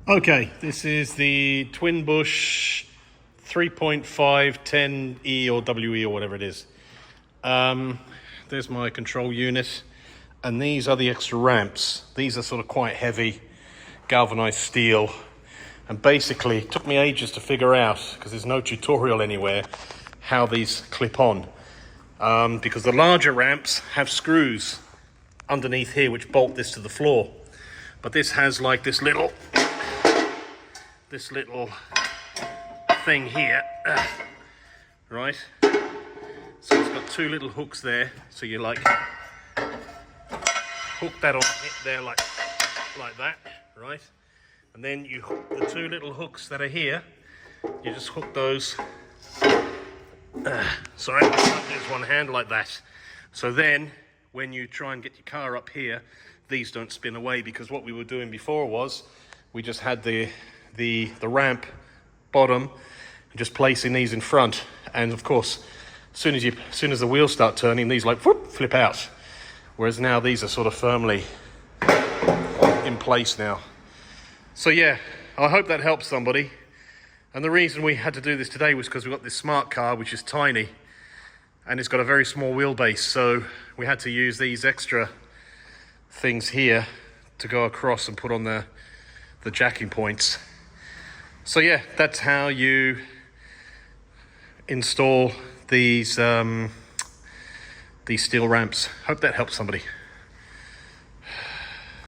Okay, this is the Twin Busch 3.5 10E or WE or whatever it is. There's my control unit, and these are the extra ramps. These are sort of quite heavy, galvanized steel, and basically it took me ages to figure out, because there's no tutorial anywhere, how these clip on. Because the larger ramps have screws underneath here which bolt this to the floor, but this has like this little thing here, right? So it's got two little hooks there, so you like hook that on there like that, right? And then you hook the two little hooks that are here, you just hook those, sorry, there's one hand like that. So then when you try and get your car up here, these don't spin away, because what we were doing before was we just had the ramp bottom, just placing these in front, and of course as soon as the wheels start turning, these like whoop, flip out, whereas now these are sort of firmly in place now. So yeah, I hope that helps somebody. And the reason we had to do this today was because we've got this smart car which is tiny and it's got a very small wheelbase, so we had to use these extra things here to go across and put on the jacking points. So yeah, that's how you install these steel ramps. Hope that helps somebody.